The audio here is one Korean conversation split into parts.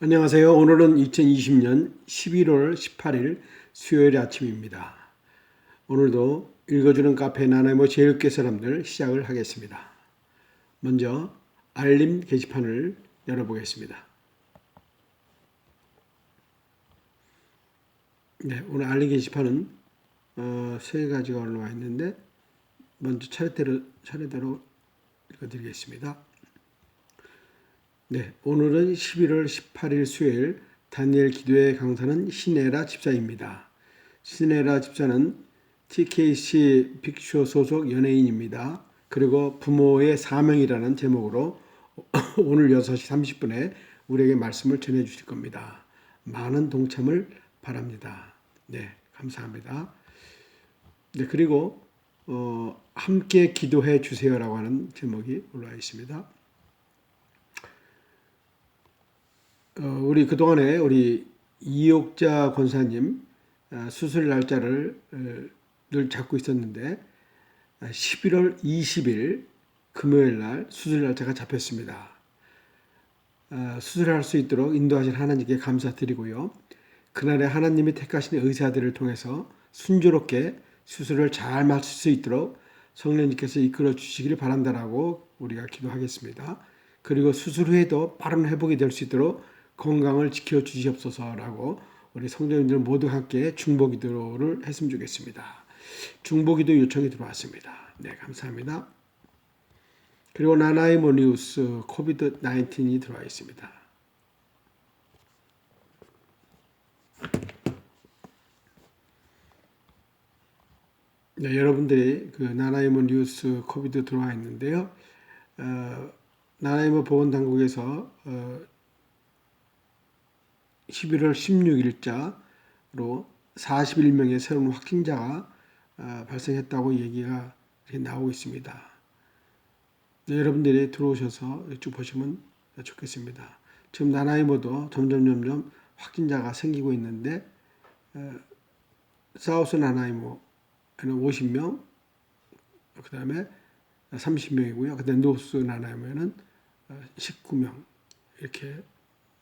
안녕하세요. 오늘은 2020년 11월 18일 수요일 아침입니다. 오늘도 읽어주는 카페 나나imo 제일교회 사람들 시작을 하겠습니다. 먼저 알림 게시판을 열어보겠습니다. 네, 오늘 알림 게시판은 세 가지가 올라와 있는데 먼저 차례대로 읽어드리겠습니다. 네, 오늘은 11월 18일 수요일 다니엘 기도회 강사는 신에라 집사입니다. 신에라 집사는 TKC 빅쇼 소속 연예인입니다. 그리고 부모의 사명이라는 제목으로 오늘 6시 30분에 우리에게 말씀을 전해 주실 겁니다. 많은 동참을 바랍니다. 네, 감사합니다. 네, 그리고 함께 기도해 주세요라고 하는 제목이 올라와 있습니다. 우리 그동안에 우리 이옥자 권사님 수술 날짜를 늘 잡고 있었는데 11월 20일 금요일 날 수술 날짜가 잡혔습니다. 수술할 수 있도록 인도하신 하나님께 감사드리고요. 그날에 하나님이 택하신 의사들을 통해서 순조롭게 수술을 잘 마칠 수 있도록 성령님께서 이끌어 주시기를 바란다라고 우리가 기도하겠습니다. 그리고 수술 후에도 빠른 회복이 될 수 있도록 건강을 지켜 주시옵소서라고 우리 성도님들 모두 함께 중보기도를 했으면 좋겠습니다. 중보기도 요청이 들어왔습니다. 네, 감사합니다. 그리고 나나이모 뉴스 코비드 19이 들어와 있습니다. 네, 여러분들이 그 나나이모 뉴스 코비드 들어와 있는데요. 나나이모 보건당국에서 11월 16일자로 41명의 새로운 확진자가 발생했다고 얘기가 나오고 있습니다. 네, 여러분들이 들어오셔서 쭉 보시면 좋겠습니다. 지금 나나이모도 점점 확진자가 생기고 있는데 사우스 나나이모는 50명, 그 다음에 30명이고요. 그 다음에 노스 나나이모는 19명 이렇게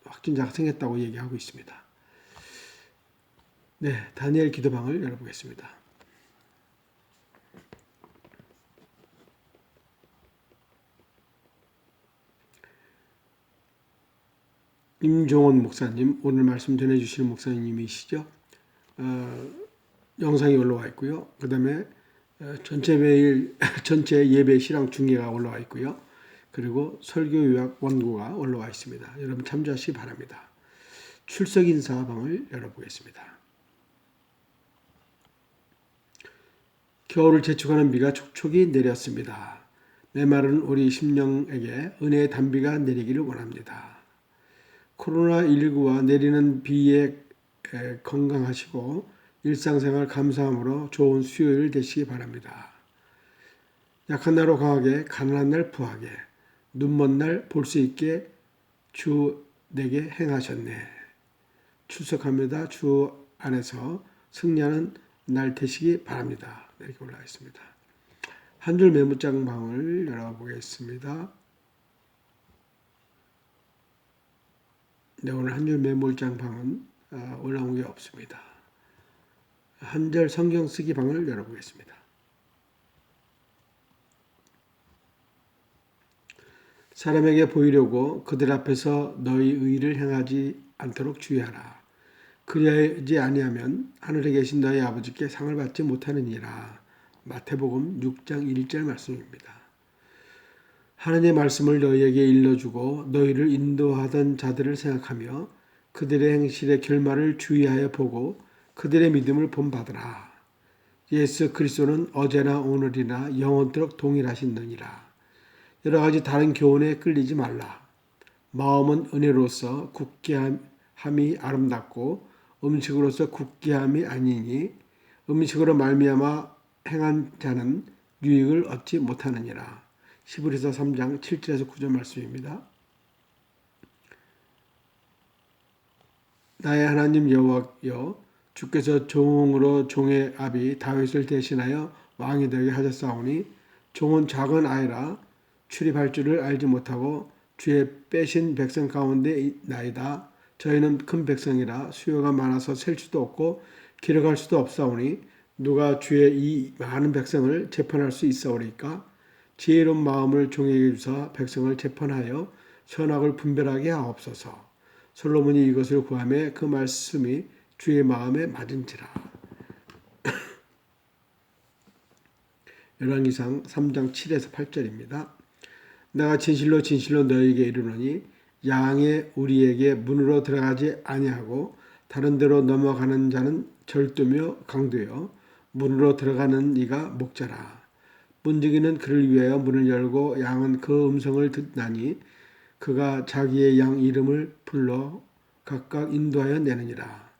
확진자가 생겼다고 얘기하고 있습니다. 네, 다니엘 기도방을 열어보겠습니다. 임종원 목사님, 오늘 말씀 전해주시는 목사님이시죠? 영상이 올라와 있고요. 그 다음에 전체 예배 실황 중계가 올라와 있고요. 그리고 설교 요약 원고가 올라와 있습니다. 여러분 참조하시기 바랍니다. 출석 인사방을 열어보겠습니다. 겨울을 재촉하는 비가 촉촉이 내렸습니다. 메마른 우리 심령에게 은혜의 단비가 내리기를 원합니다. 코로나19와 내리는 비에 건강하시고 일상생활 감사함으로 좋은 수요일 되시기 바랍니다. 약한 날로 강하게, 가난한 날 부하게, 눈먼 날 볼 수 있게 주 내게 행하셨네. 출석합니다. 주 안에서 승리하는 날 되시기 바랍니다. 이렇게 올라와 있습니다. 한 줄 메모장 방을 열어보겠습니다. 네, 오늘 한 줄 메모장 방은 올라온 게 없습니다. 한 절 성경 쓰기 방을 열어보겠습니다. 사람에게 보이려고 그들 앞에서 너희 의를 행하지 않도록 주의하라. 그리하지 아니하면 하늘에 계신 너희 아버지께 상을 받지 못하느니라. 마태복음 6장 1절 말씀입니다. 하나님의 말씀을 너희에게 일러주고 너희를 인도하던 자들을 생각하며 그들의 행실의 결말을 주의하여 보고 그들의 믿음을 본받으라. 예수 그리스도는 어제나 오늘이나 영원토록 동일하신느니라. 여러 가지 다른 교훈에 끌리지 말라. 마음은 은혜로서 굳게 함이 아름답고 음식으로서 굳게 함이 아니니 음식으로 말미암아 행한 자는 유익을 얻지 못하느니라. 히브리서 3장 7절에서 9절 말씀입니다. 나의 하나님 여호와여, 주께서 종으로 종의 아비 다윗을 대신하여 왕이 되게 하셨사오니 종은 작은 아이라 출입할 줄을 알지 못하고 주의 빼신 백성 가운데 나이다. 저희는 큰 백성이라 수요가 많아서 셀 수도 없고 기록할 수도 없사오니 누가 주의 이 많은 백성을 재판할 수 있사오리까? 지혜로운 마음을 종에게 주사 백성을 재판하여 선악을 분별하게 하옵소서. 솔로몬이 이것을 구하매 그 말씀이 주의 마음에 맞은지라. 열왕기상 3장 7에서 8절입니다. 내가 진실로 진실로 너희에게 이르노니 양의 우리에게 문으로 들어가지 아니하고 다른 데로 넘어가는 자는 절도며 강도요 문으로 들어가는 이가 목자라. 문지기는 그를 위하여 문을 열고 양은 그 음성을 듣나니 그가 자기의 양 이름을 불러 각각 인도하여 내느니라.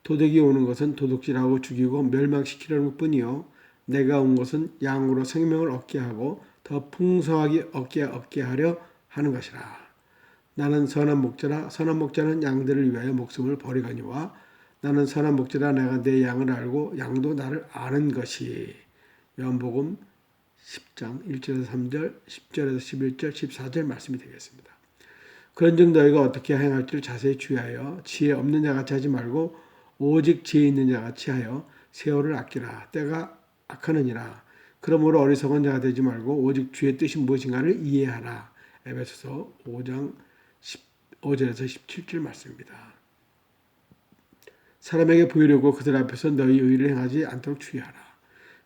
도둑이 오는 것은 도둑질하고 죽이고 멸망시키려는 뿐이요 내가 온 것은 양으로 생명을 얻게 하고 더 풍성하게 얻게 하려 하는 것이라. 나는 선한 목자라. 선한 목자는 양들을 위하여 목숨을 버리거니와 나는 선한 목자라. 내가 내 양을 알고 양도 나를 아는 것이. 요한복음 10장 1절에서 3절 10절에서 11절 14절 말씀이 되겠습니다. 그런즉 너희가 어떻게 행할지를 자세히 주의하여 지혜 없는 자같이 하지 말고 오직 지혜 있는 자같이 하여 세월을 아끼라. 때가 악하느니라. 그러므로 어리석은 자가 되지 말고 오직 주의 뜻이 무엇인가를 이해하라. 에베소서 5장 15절에서 17절 말씀입니다. 사람에게 보이려고 그들 앞에서 너희 의를 행하지 않도록 주의하라.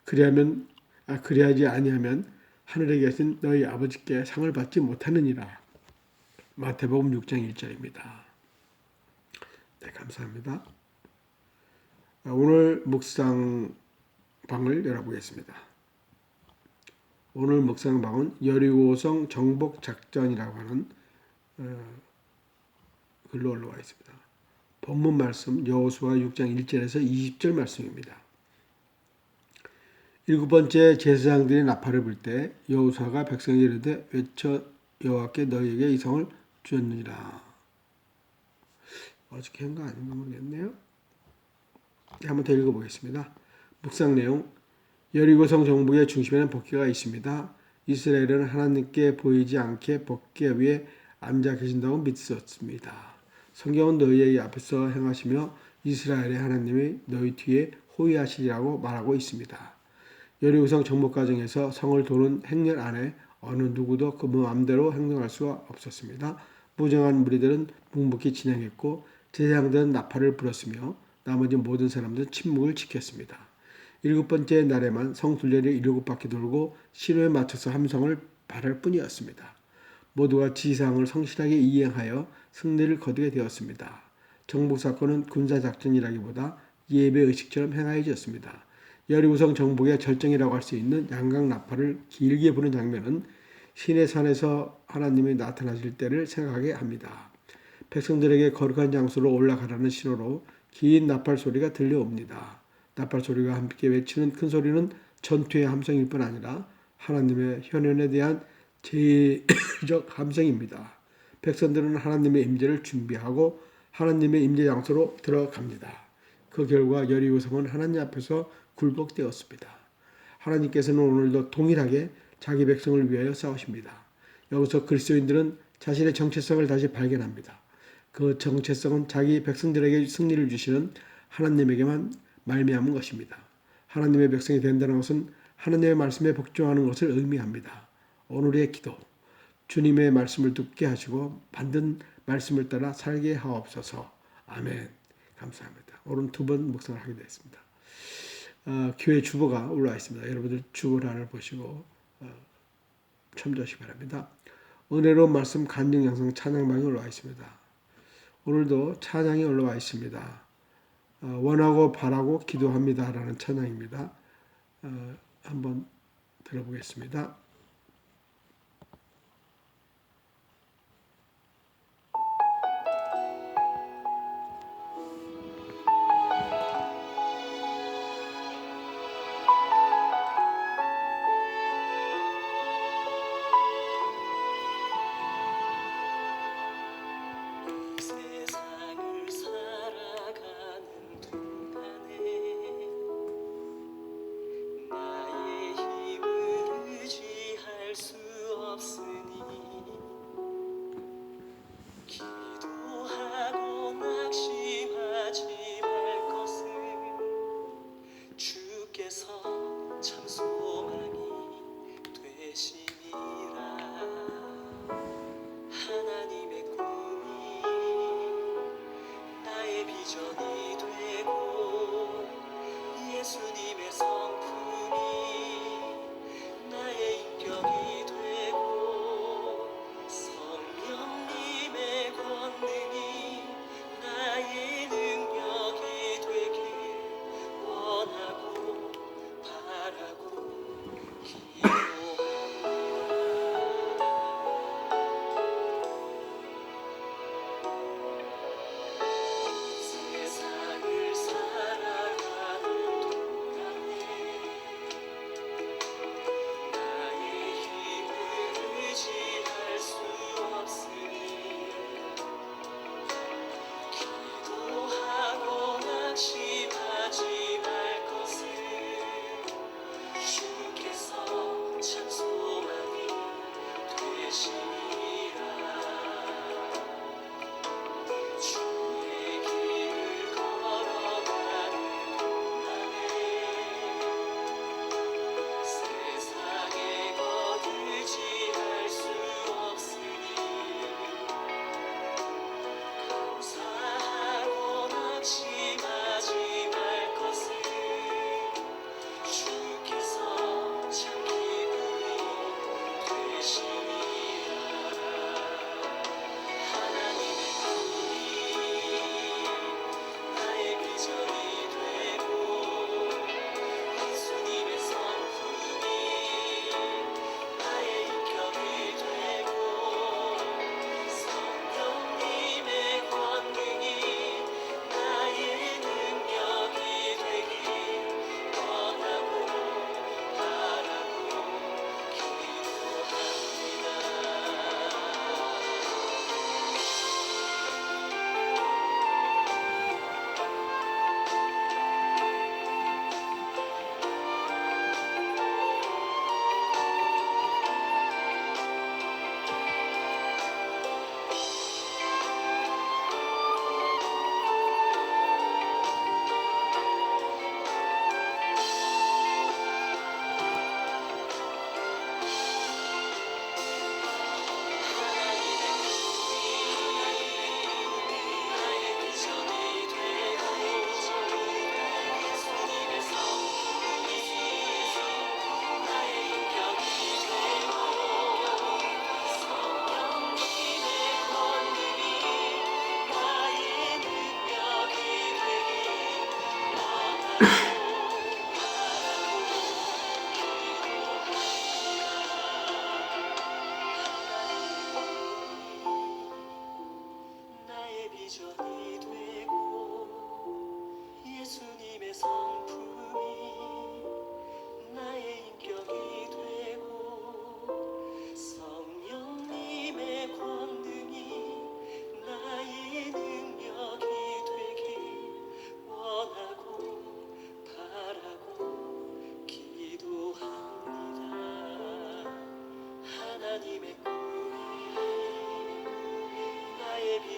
그리하지 아니하면 하늘에 계신 너희 아버지께 상을 받지 못하느니라. 마태복음 6장 1절입니다. 네, 감사합니다. 오늘 묵상방을 열어보겠습니다. 오늘 묵상방은 여리고성 정복 작전이라고 하는 글로 올라와 있습니다. 본문 말씀 여호수아 6장 1절에서 20절 말씀입니다. 일곱 번째 제사장들이 나팔을 불 때 여호수아가 백성에게 이르되 외쳐 여호와께 너희에게 이 성을 주었느니라. 어저께 한 거 아닌가 모르겠네요. 한번 더 읽어보겠습니다. 묵상 내용 여리고성 정복의 중심에는 법궤가 있습니다. 이스라엘은 하나님께 보이지 않게 법궤 위에 앉아 계신다고 믿었습니다. 성경은 너희의 앞에서 행하시며 이스라엘의 하나님이 너희 뒤에 호위하시리라고 말하고 있습니다. 여리고성 정복 과정에서 성을 도는 행렬 안에 어느 누구도 그 마음대로 행동할 수가 없었습니다. 무정한 무리들은 묵묵히 진행했고 제사장들은 나팔을 불었으며 나머지 모든 사람들은 침묵을 지켰습니다. 일곱 번째 날에만 성 둘레를 일곱 바퀴 돌고 신호에 맞춰서 함성을 발할 뿐이었습니다. 모두가 지시사항을 성실하게 이행하여 승리를 거두게 되었습니다. 정복 사건은 군사작전이라기보다 예배의식처럼 행하여졌습니다. 여리고성 정복의 절정이라고 할 수 있는 양각 나팔을 길게 부는 장면은 시내 산에서 하나님이 나타나실 때를 생각하게 합니다. 백성들에게 거룩한 장소로 올라가라는 신호로 긴 나팔 소리가 들려옵니다. 나팔 소리가 함께 외치는 큰 소리는 전투의 함성일 뿐 아니라 하나님의 현현에 대한 제의적 함성입니다. 백성들은 하나님의 임재를 준비하고 하나님의 임재 장소로 들어갑니다. 그 결과 여리고성은 하나님 앞에서 굴복되었습니다. 하나님께서는 오늘도 동일하게 자기 백성을 위하여 싸우십니다. 여기서 그리스도인들은 자신의 정체성을 다시 발견합니다. 그 정체성은 자기 백성들에게 승리를 주시는 하나님에게만 말미암은 것입니다. 하나님의 백성이 된다는 것은 하나님의 말씀에 복종하는 것을 의미합니다. 오늘의 기도, 주님의 말씀을 듣게 하시고 만든 말씀을 따라 살게 하옵소서. 아멘. 감사합니다. 오늘 두 번 묵상을 하게 되었습니다. 교회 주보가 올라와 있습니다. 여러분들 주보란을 보시고 첨부하시기 바랍니다. 은혜로운 말씀 간증 영상 찬양방이 올라와 있습니다. 오늘도 찬양이 올라와 있습니다. 원하고 바라고 기도합니다라는 찬양입니다. 한번 들어보겠습니다. 나의 힘을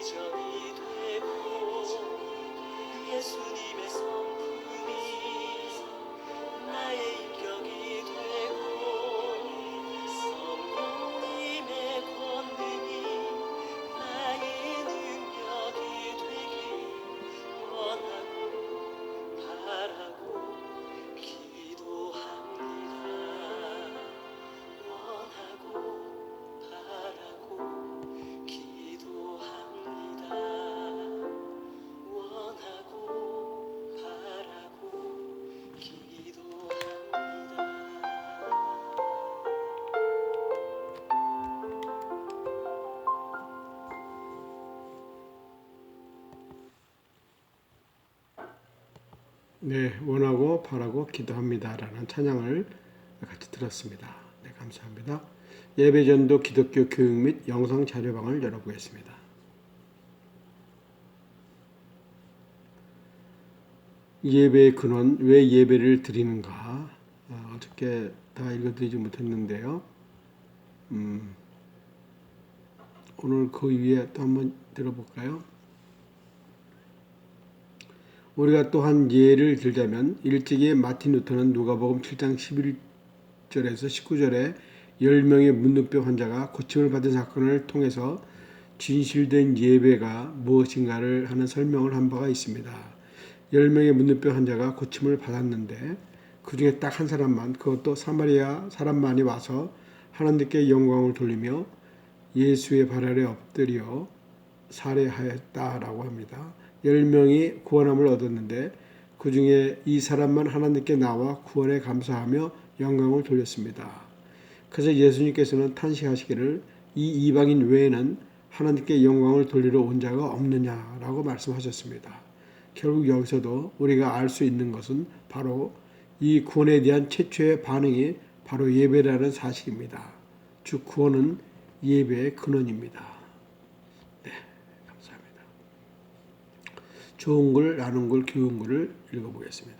비전이 되고 예수님의 성품이 나의 인격이 되고 성령님의 권능이 나의 능력이 되길 원하고 바라고 기도합니다. 원하고 바라고 기도합니다. 원하고 바라고 기도합니다. 네, 원하고 바라고 기도합니다라는 찬양을 같이 들었습니다. 네, 감사합니다. 예배전도 기독교 교육 및 영상 자료방을 열어보겠습니다. 예배의 근원, 왜 예배를 드리는가? 어저께 다 읽어드리지 못했는데요. 오늘 그 위에 또 한번 들어볼까요? 우리가 또 한 예를 들자면 일찍이 마틴 루터는 누가복음 7장 11절에서 19절에 10명의 문둥병 환자가 고침을 받은 사건을 통해서 진실된 예배가 무엇인가를 하는 설명을 한 바가 있습니다. 10명의 문둥병 환자가 고침을 받았는데 그 중에 딱 한 사람만, 그것도 사마리아 사람만이 와서 하나님께 영광을 돌리며 예수의 발 아래 엎드려 살해하였다라고 합니다. 10명이 구원함을 얻었는데 그 중에 이 사람만 하나님께 나와 구원에 감사하며 영광을 돌렸습니다. 그래서 예수님께서는 탄식하시기를 이 이방인 외에는 하나님께 영광을 돌리러 온 자가 없느냐라고 말씀하셨습니다. 결국 여기서도 우리가 알 수 있는 것은 바로 이 구원에 대한 최초의 반응이 바로 예배라는 사실입니다. 즉 구원은 예배의 근원입니다. 네, 감사합니다. 좋은 글, 나눈 글, 교훈 글을 읽어보겠습니다.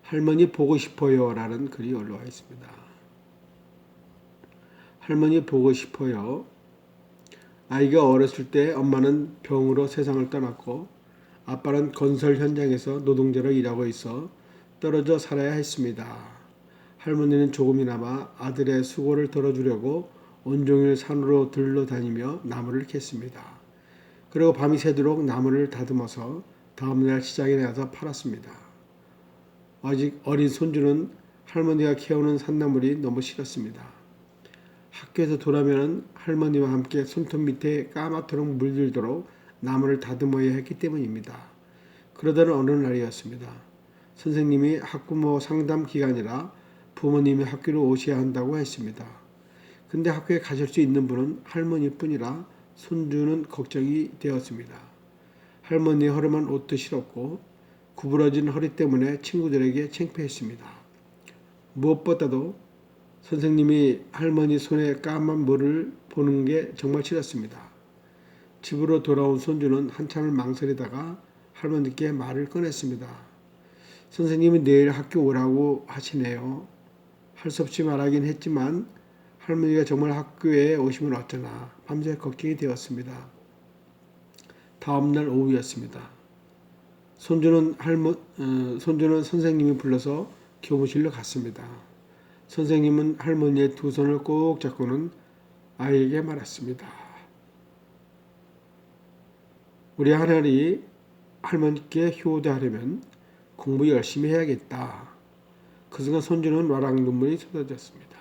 할머니 보고 싶어요 라는 글이 올라와 있습니다. 할머니 보고 싶어요. 아이가 어렸을 때 엄마는 병으로 세상을 떠났고 아빠는 건설 현장에서 노동자로 일하고 있어 떨어져 살아야 했습니다. 할머니는 조금이나마 아들의 수고를 덜어주려고 온종일 산으로 들러다니며 나무를 캤습니다. 그리고 밤이 새도록 나무를 다듬어서 다음날 시장에 나가서 팔았습니다. 아직 어린 손주는 할머니가 키워오는 산나물이 너무 싫었습니다. 학교에서 돌아오면 할머니와 함께 손톱 밑에 까맣도록 물들도록 나무를 다듬어야 했기 때문입니다. 그러던 어느 날이었습니다. 선생님이 학부모 상담 기간이라 부모님이 학교로 오셔야 한다고 했습니다. 근데 학교에 가실 수 있는 분은 할머니뿐이라 손주는 걱정이 되었습니다. 할머니의 허름한 옷도 싫었고 구부러진 허리 때문에 친구들에게 창피했습니다. 무엇보다도 선생님이 할머니 손에 까만 물을 보는 게 정말 싫었습니다. 집으로 돌아온 손주는 한참을 망설이다가 할머니께 말을 꺼냈습니다. 선생님이 내일 학교 오라고 하시네요. 할 수 없이 말하긴 했지만 할머니가 정말 학교에 오시면 어쩌나 밤새 걱정이 되었습니다. 다음날 오후였습니다. 손주는 선생님이 불러서 교무실로 갔습니다. 선생님은 할머니의 두 손을 꼭 잡고는 아이에게 말했습니다. 우리 하나리 할머니께 효도하려면 공부 열심히 해야겠다. 그 순간 손주는 와락 눈물이 쏟아졌습니다.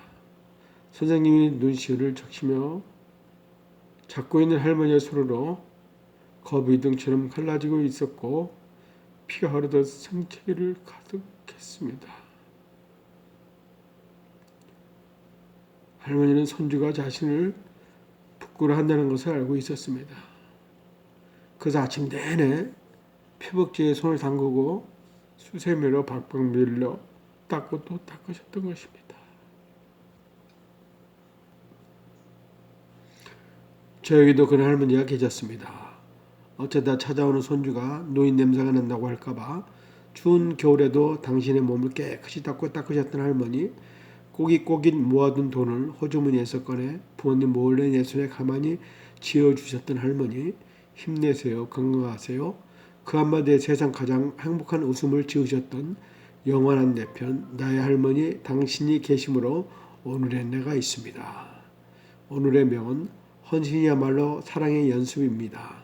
선생님이 눈시울을 적시며 잡고 있는 할머니의 손으로 거미등처럼 갈라지고 있었고 피가 흐르듯 상체를 가득했습니다. 할머니는 손주가 자신을 부끄러워한다는 것을 알고 있었습니다. 그래서 아침 내내 피복지에 손을 담그고 수세미로 박박 밀려 닦고 또 닦으셨던 것입니다. 저에게도 그런 할머니가 계셨습니다. 어쩌다 찾아오는 손주가 노인 냄새가 난다고 할까봐 추운 겨울에도 당신의 몸을 깨끗이 닦고 닦으셨던 할머니, 꼬깃꼬깃 모아둔 돈을 호주머니에서 꺼내 부모님 몰래 내 손에 가만히 쥐어주셨던 할머니, 힘내세요. 건강하세요. 그 한마디에 세상 가장 행복한 웃음을 지으셨던 영원한 내 편, 나의 할머니, 당신이 계심으로 오늘의 내가 있습니다. 오늘의 명언, 헌신이야말로 사랑의 연습입니다.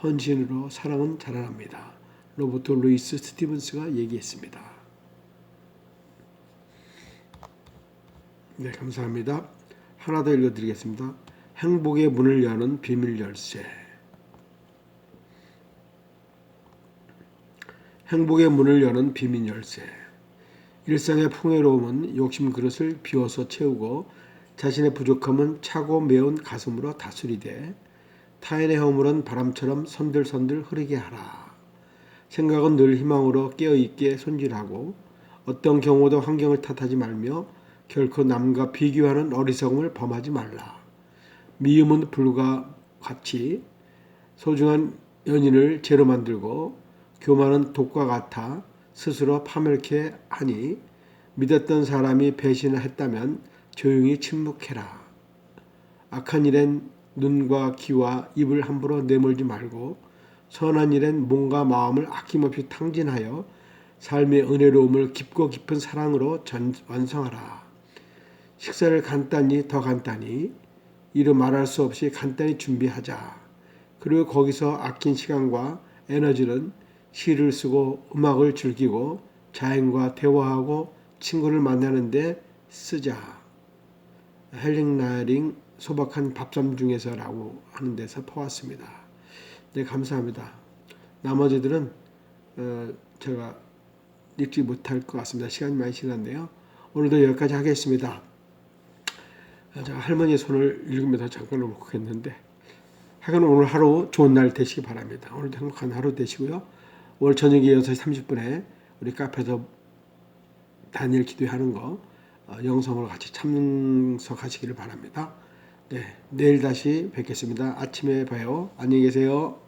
헌신으로 사랑은 자라납니다. 로버트 루이스 스티븐스가 얘기했습니다. 네, 감사합니다. 하나 더 읽어드리겠습니다. 행복의 문을 여는 비밀 열쇠. 행복의 문을 여는 비밀 열쇠. 일상의 풍요로움은 욕심 그릇을 비워서 채우고 자신의 부족함은 차고 매운 가슴으로 다스리되 타인의 허물은 바람처럼 선들선들 흐르게 하라. 생각은 늘 희망으로 깨어있게 손질하고 어떤 경우도 환경을 탓하지 말며 결코 남과 비교하는 어리석음을 범하지 말라. 미움은 불과 같이 소중한 연인을 죄로 만들고 교만은 독과 같아 스스로 파멸케 하니 믿었던 사람이 배신을 했다면 조용히 침묵해라. 악한 일엔 눈과 귀와 입을 함부로 내몰지 말고 선한 일엔 몸과 마음을 아낌없이 탕진하여 삶의 은혜로움을 깊고 깊은 사랑으로 완성하라. 식사를 더 간단히 이루 말할 수 없이 간단히 준비하자. 그리고 거기서 아낀 시간과 에너지는 시를 쓰고 음악을 즐기고 자연과 대화하고 친구를 만나는 데 쓰자. 헬링 나링 소박한 밥상 중에서라고 하는 데서 퍼왔습니다. 네, 감사합니다. 나머지들은 제가 읽지 못할 것 같습니다. 시간이 많이 지났네요. 오늘도 여기까지 하겠습니다. 제가 할머니의 손을 읽으면서 잠깐 울컥했는데 하여간 오늘 하루 좋은 날 되시기 바랍니다. 오늘도 행복한 하루 되시고요. 오늘 저녁에 6시 30분에 우리 카페에서 다니엘 기도하는 거 영성으로 같이 참석하시기를 바랍니다. 네, 내일 다시 뵙겠습니다. 아침에 봐요. 안녕히 계세요.